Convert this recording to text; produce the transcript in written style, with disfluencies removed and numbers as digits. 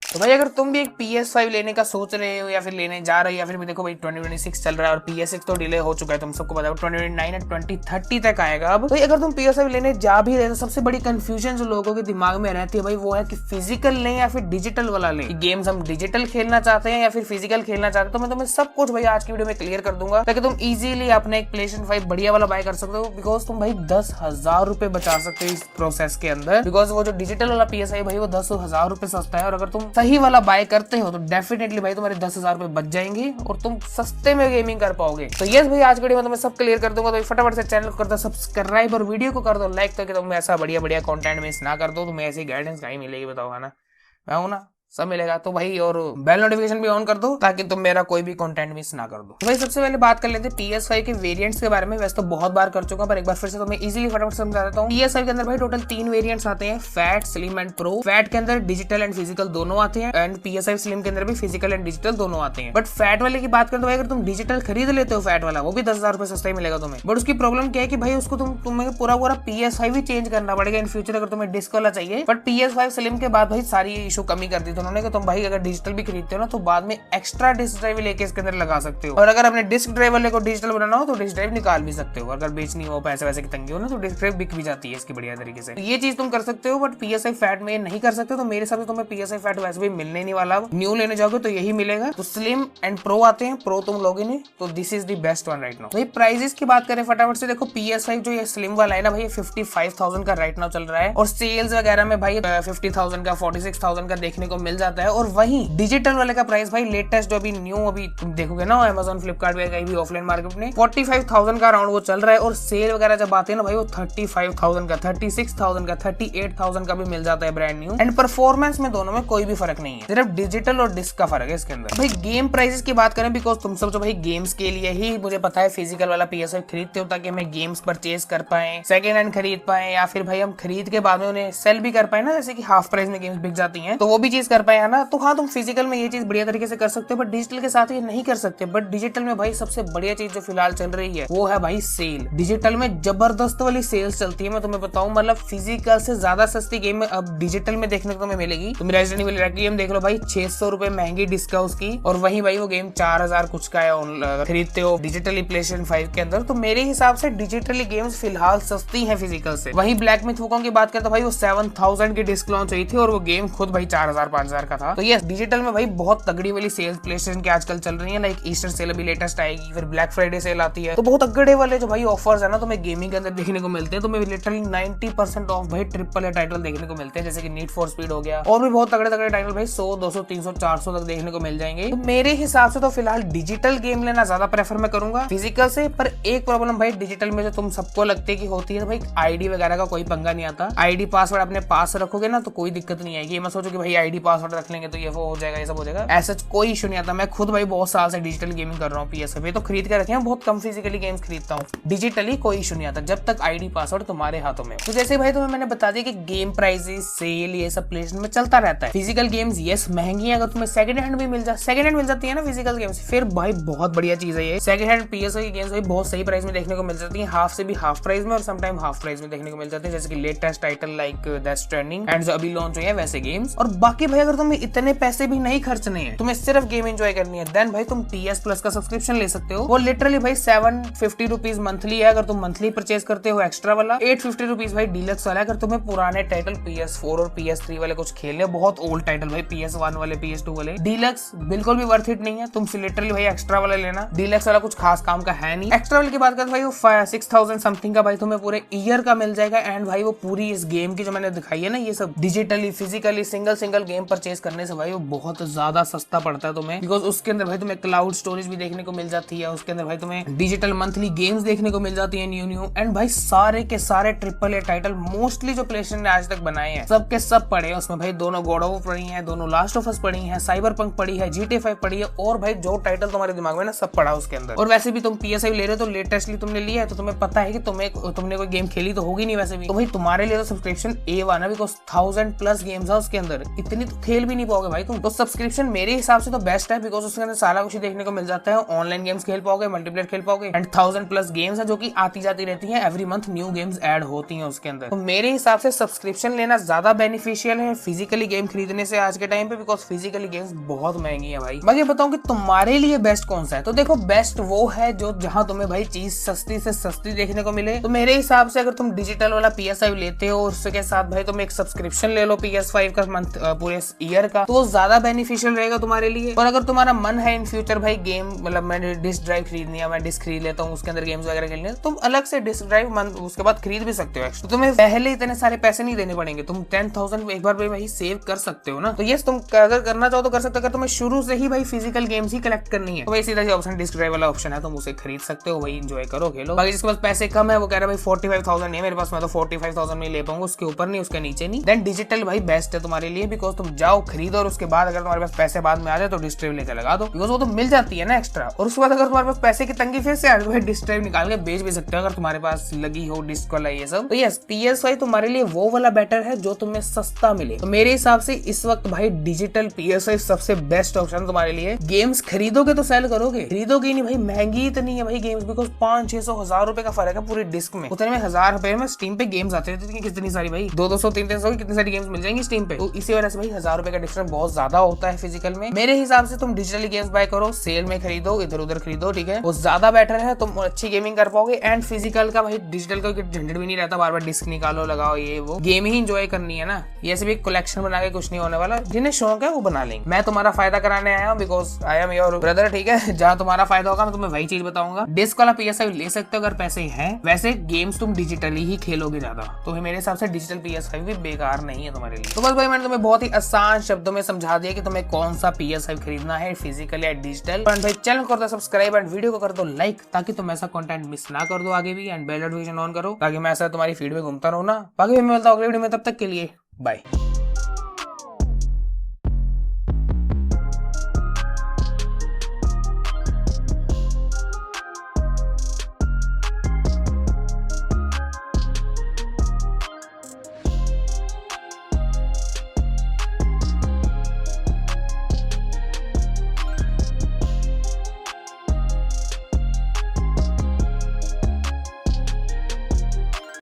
तो भाई अगर तुम भी एक PS5 लेने का सोच रहे हो या फिर लेने जा रहे हो, या फिर देखो भाई 2026 चल रहा है और PS6 तो डिले हो चुका है, तुम सबको पता है 2029 या 2030 तक आएगा। अब तो अगर तुम PS5 लेने जा भी रहे हो तो सबसे बड़ी कंफ्यूजन जो लोगों के दिमाग में रहती है भाई वो है कि फिजिकल लें या फिर डिजिटल वाला लें। गेम्स हम डिजिटल खेलना चाहते हैं या फिर फिजिकल खेलना चाहते हैं, तो मैं तुम्हें सब कुछ भाई आज की वीडियो में क्लियर कर दूंगा ताकि तुम इजीली अपना एक PlayStation 5 बढ़िया वाला बाय कर सकते हो। बिकॉज तुम भाई 10,000 रुपए बचा सकते हो इस प्रोसेस के अंदर। बिकॉज वो जो डिजिटल वाला PS5 भाई वो 10,000 रुपए सस्ता है, और अगर तुम सही वाला बाय करते हो तो डेफिनेटली भाई तुम्हारे 10,000 रुपए बच जाएंगे और तुम सस्ते में गेमिंग कर पाओगे। तो यस भाई आज की वीडियो में तुम्हें सब क्लियर कर दूंगा। तो फटाफट से चैनल को कर दो सब्सक्राइब और वीडियो को कर दो लाइक, ताकि तुम ऐसा बढ़िया बढ़िया कंटेंट मिस ना कर दो। तुम्हें ऐसी गाइडेंस कहीं मिलेगी बताओ, है ना? मैं हूं ना, सब मिलेगा। तो भाई और बेल नोटिफिकेशन भी ऑन कर दो ताकि तुम मेरा कोई भी कंटेंट मिस ना कर दो। तो भाई सबसे पहले बात कर लेते हैं PS5 के वेरिएंट्स के बारे में। वैसे तो बहुत बार कर चुका हूं, पर एक बार फिर से तुम्हें इजीली फटाफट समझा देता हूं। PS5 के अंदर भाई टोटल 3 वेरिएंट्स आते हैं, fat, slim and pro. Fat के अंदर डिजिटल एंड फिजिकल दोनों आते हैं, एंड PS5 स्लिम के अंदर भी फिजिकल एंड डिजिटल दोनों आते हैं। बट फैट वाले की बात करें तो भाई अगर तुम डिजिटल खरीद लेते हो फैट वाला, वो भी 10,000 रुपए सस्ता ही मिलेगा तुम्हें। बट उसकी प्रॉब्लम क्या है कि भाई उसको तुम्हें पूरा PS5 ही चेंज करना पड़ेगा इन फ्यूचर अगर तुम्हें डिस्क वाला चाहिए। बट PS5 स्लिम के बाद भाई सारी इशू कमी कर दी थी उन्होंने कि तुम भाई अगर डिजिटल भी खरीदते हो ना तो बाद में एक्स्ट्रा डिस्क ड्राइव लेके इसके अंदर लगा सकते हो, और अगर अपने डिस्क ड्राइव वाले को डिजिटल बनाना हो तो डिस्क ड्राइव निकाल भी सकते हो। अगर बेचनी हो, पैसे वैसे की तंगी हो ना, तो डिस्क ड्राइव बिक भी जाती है इसकी बढ़िया तरीके से। तो ये चीज तुम कर सकते हो, बट PS5 फैट में नहीं कर सकते। तो मेरे हिसाब से तुम्हें PS5 फैट वैसे भी मिलने नहीं वाला। न्यू लेने जाओगे तो यही मिलेगा। तो स्लिम एंड प्रो आते हैं, प्रो तुम लोगे नहीं तो this is the best one right now. भाई प्राइसेस की बात करें फटाफट से, देखो PS5 जो ये स्लिम वाला है ना भाई 55,000 का राइट नाउ चल रहा है, और सेल्स वगैरह में भाई 50,000 का 46,000 का देखने को मिल जाता है। और वही डिजिटल वाले का प्राइस भाई लेटेस्ट जो अभी न्यू अभी तुम देखोगे ना Amazon फ्लिपकार्ट वगैरह कहीं भी ऑफलाइन मार्केट में 45,000 का अराउंड वो चल रहा है। और सेल वगैरह जब आते हैं ना भाई वो 35,000 का, 36,000 का, 38,000 का भी मिल जाता है ब्रांड न्यू। एंड परफॉर्मेंस में दोनों में कोई भी फर्क नहीं है, सिर्फ डिजिटल और डिस्क का फर्क है इसके अंदर। भाई गेम प्राइसेस की बात करें, बिकॉज तुम सब जो भाई गेम्स के लिए ही मुझे पता है फिजिकल वाला PS5 खरीदते हो ताकि हमें गेम्स परचेज कर पाए, सेकंड हैंड खरीद पाए, या फिर भाई हम खरीद के बाद में उन्हें सेल भी कर पाए ना, जैसे कि हाफ प्राइस में गेम्स बिक जाती हैं, तो वो भी चीज कर पाए, है ना? तो हाँ तुम फिजिकल में ये चीज बढ़िया तरीके से कर सकते हो, बट डिजिटल के साथ ये नहीं कर सकते। बट डिजिटल में भाई सबसे बढ़िया चीज जो फिलहाल चल रही है वो है भाई सेल। डिजिटल में जबरदस्त वाली सेल्स चलती है, मैं तुम्हें बताऊं, मतलब फिजिकल से ज्यादा सस्ती गेम अब डिजिटल में देखने को तुम्हें मिलेगी। तुम रेजिडेंट इविल गेम देख लो भाई 600 रुपए महंगी डिस्क है उसकी, और वही भाई वो गेम 4,000 कुछ का है खरीदते हो डिजिटली PlayStation 5 के अंदर। तो मेरे हिसाब से डिजिटली गेम्स फिलहाल सस्ती है फिजिकल से। वही ब्लैक मिथ वुकोंग की बात करते तो भाई वो 7,000 की डिस्क लॉन्च हुई थी और वो गेम खुद भाई 4,000-5,000 का था। तो ये डिजिटल में भाई बहुत तगड़ी वाली सेल्स PlayStation के आजकल चल रही है। लाइक ईस्टर सेल अभी लेटेस्ट आएगी, फिर ब्लैक फ्राइडे सेल आती है, तो बहुत तगड़े वाले जो भाई ऑफर्स है ना तुम्हें गेमिंग के अंदर देखने को मिलते हैं। तुम्हें लिटरली 90% ऑफ भाई ट्रिपल ए टाइटल देखने को मिलते हैं, जैसे कि नीड फॉर स्पीड हो गया, और भी बहुत तगड़े तगड़े टाइटल भाई 100, 200, 300, 400 तक देखने को मिल जाएंगे। तो मेरे हिसाब से तो फिलहाल डिजिटल गेम लेना ज्यादा प्रेफर मैं करूंगा फिजिकल से। पर एक प्रॉब्लम भाई डिजिटल में जो तुम सबको लगती है कि होती है, तो भाई आईडी वगैरह का कोई पंगा नहीं आता। आईडी पासवर्ड अपने पास रखोगे ना तो कोई दिक्कत नहीं आएगी। मैं सोचो कि भाई आईडी पासवर्ड रख लेंगे तो ये वो हो जाएगा, ये सब हो जाएगा, ऐसा कोई इशू नहीं आता। मैं खुद भाई बहुत साल से डिजिटल गेमिंग कर रहा हूँ PS5 पे, तो खरीद के रखे हैं, बहुत कम फिजिकली गेम्स खरीदता हूँ। डिजिटली कोई इशू नहीं आता जब तक आईडी पासवर्ड तुम्हारे हाथों में। तो जैसे भाई तुम्हें मैंने बता दिया कि गेम प्राइसेस सेल ये सब PlayStation में चलता रहता है। फिजिकल गेम्स यस महंगी है, अगर तुम्हें सेकंड हैंड भी सेकंड हैंड मिल जाती है ना फिजिकल गेम्स, फिर भाई बहुत बढ़िया चीज है ये। सेकंड हैंड PS5 की गेम्स भाई बहुत सही प्राइस में देखने को मिल जाती है, हाफ से भी हाफ प्राइस में, और समटाइम हाफ प्राइस में देखने को मिल जाते हैं, जैसे कि latest title like death stranding and जो अभी लॉन्च हुए हैं वैसे गेम्स। और बाकी भाई अगर तुम्हें इतने पैसे भी नहीं खर्चने हैं, तुम्हें सिर्फ गेम एंजॉय करनी है, देन भाई तुम PS Plus का सब्सक्रिप्शन ले सकते हो। वो लिटरली भाई 750 रुपीज मंथली है अगर तुम मंथली परचेज करते हो एक्स्ट्रा वाला। 850 रुपीज भाई डीलक्स वाला है अगर तुम्हें पुराने टाइटल PS4 और PS3 वाले कुछ खेलने, बहुत ओल्ड टाइटल भाई PS1 वाले, PS2 वाले। डीलक्स बिल्कुल भी वर्थ इट नहीं है, तुम लिटरली भाई एक्स्ट्रा वाला लेना। डीलक्स वाला कुछ खास काम का है नहीं। एक्स्ट्रा वाले की बात करते भाई वो 6,000 समथिंग का भाई तुम्हें पूरे ईयर का मिल जाएगा। एंड भाई वो पूरी इस गेम की जो मैंने दिखाई है ना, ये सब digitally physically single game purchase करने से भाई वो बहुत ज्यादा सस्ता पड़ता है तुम्हें। बिकॉज उसके अंदर भाई तुम्हें क्लाउड स्टोरेज भी देखने को मिल जाती है, उसके अंदर भाई तुम्हें डिजिटल मंथली गेम्स देखने को मिल जाती है न्यू। एंड भाई सारे के सारे ट्रिपल ए टाइटल मोस्टली जो PlayStation ने आज तक बनाए हैं सब के सब पड़े हैं उसमें भाई। दोनों गॉड ऑफ पड़ी है, दोनों लास्ट ऑफ अस पड़ी है, साइबरपंक पड़ी है, GTA 5 पड़ी है, और भाई जो टाइटल तुम्हारे दिमाग में ना सब पड़ा उसके अंदर। और वैसे भी तुम PS5 ले रहे हो तो लेटेस्टली तुमने लिया है तो तुम्हें पता है कि तुमने कोई गेम खेली तो होगी नहीं वैसे भी, तो भाई तुम्हारे लिए तो सब्सक्रिप्शन A1 है, बिकॉज 1000+ गेम्स है उसके अंदर। इतनी तो खेल भी नहीं पाओगे भाई तुम। तो सब्सक्रिप्शन मेरे हिसाब से तो बेस्ट है, बिकॉज उसके अंदर सारा कुछ देखने को मिल जाता है। ऑनलाइन गेम्स खेल पाओगे, मल्टीप्लेयर खेल पाओगे, एंड 1000+ गेम्स है जो कि आती जाती रहती है। Every month new games add होती है उसके अंदर। तो मेरे हिसाब से सब्सक्रिप्शन लेना ज्यादा बेनिफिशियल है फिजिकली गेम खरीदने से आज के टाइम पे, बिकॉज फिजिकली गेम्स बहुत महंगी है भाई। मैं ये बताऊं कि तुम्हारे लिए बेस्ट कौन सा है, तो देखो बेस्ट वो है जो जहां तुम्हें भाई चीज सस्ती से सस्ती देखने को मिले। तो मेरे हिसाब से अगर तुम डिजिटल वाला PS5 लेते हो, उसके साथ भाई तुम एक सब्सक्रिप्शन ले लो PS5 का मंथ पूरे ईयर का, तो वो ज्यादा बेनिफिशियल रहेगा तुम्हारे लिए। और अगर तुम्हारा मन है इन फ्यूचर भाई गेम मतलब मैंने डिस्क ड्राइव खरीदनी है, मैं डिस्क खरीद लेता हूँ, उसके अंदर गेम्स वगैरह खेलने, तुम अलग से डिस्क ड्राइव उसके बाद खरीद भी सकते हो। तो तुम्हें पहले इतने सारे पैसे नहीं देने पड़ेंगे, तुम 10,000 एक बार भाई सेव कर सकते हो ना। तो ये तुम अगर करना चाहो तो कर सकते हो। अगर तुम्हें शुरू से ही भाई फिजिकल गेम्स ही कलेक्ट करनी है तो भाई सीधा ऑप्शन डिस्क ड्राइव वाला ऑप्शन है, तुम उसे खरीद सकते हो, वही एंजॉय करो, खेलो। बाकी जिसके पास पैसे कम है वो कह रहा है भाई 45,000 नहीं मेरे पास, मैं तो 45,000 में ले पाऊंगा, उसके ऊपर नहीं उसके नीचे नहीं, देन डिजिटल भाई बेस्ट है तुम्हारे लिए। बिकॉज तुम जाओ खरीदो और उसके बाद अगर तुम्हारे पास पैसे बाद में आ जाए तो डिस्क ड्राइव लेकर लगा दो, बिकॉज वो तो मिल जाती है ना एक्स्ट्रा। और उसके बाद अगर तुम्हारे पास पैसे की तंगी फिर से आ तो भाई डिस्क ड्राइव निकाल के बेच भी सकते हो अगर तुम्हारे पास लगी हो डिस्क वाला ये सब। तो यस PS5 तुम्हारे लिए वो वाला बेटर है जो तुम्हें सस्ता मिले। तो मेरे हिसाब से इस वक्त भाई डिजिटल PS5 सबसे बेस्ट ऑप्शन तुम्हारे लिए। गेम्स खरीदोगे तो सेल करोगे, खरीदोगे नहीं भाई, महंगी इतनी है भाई गेम्स, बिकॉज 500-600 1000 रुपए का फर्क है पूरी डिस्क में। उतने में 1000 रुपए में स्टीम पे गेम्स आते रहते हैं कितनी सारी भाई, 200 300 कितनी सारी गेम्स मिल जाएंगी स्टीम पे। तो इसी वजह से भाई 1000 रुपए का डिफरेंस बहुत ज्यादा होता है फिजिकल में। मेरे हिसाब से तुम डिजिटली गेम्स बाय करो, सेल में खरीदो, इधर उधर खरीदो, ठीक है, वो ज्यादा बेटर है, तुम अच्छी गेमिंग कर पाओगे। एंड फिजिकल का भाई डिजिटल का झंझट भी नहीं रहता, बार बार डिस्क निकालो लगाओ ये वो, गेम ही इंजॉय करनी है ना। ये सिर्फ एक कलेक्शन बना के कुछ नहीं होने वाला, जिन्हें शौक है वो बना लेंगे। मैं तुम्हारा फायदा कराने आया हूँ because I am your brother, ठीक है। जहाँ तुम्हारा फायदा होगा मैं तुम्हें वही चीज बताऊंगा। डिस्क वाला PS5 ले सकते हो अगर पैसे हैं, वैसे गेम्स तुम डिजिटली ही खेलोगे ज्यादा, तो मेरे हिसाब से डिजिटल PS5 भी बेकार नहीं है तुम्हारे लिए। तो बस भाई मैंने तुम्हें बहुत ही आसान शब्दों में समझा दिया कि तुम्हें कौन सा PS5 खरीदना है, फिजिकल या डिजिटल। भाई चैनल को कर दो सब्सक्राइब एंड वीडियो को कर दो लाइक, ताकि तुम ऐसा कंटेंट मिस ना कर दो आगे भी, एंड बेल नोटिफिकेशन ऑन करो ताकि मैं ऐसा तुम्हारी फीड में घूमता रहूं ना। बाकी मैं मिलता हूं अगले वीडियो में, तब तक के लिए बाय।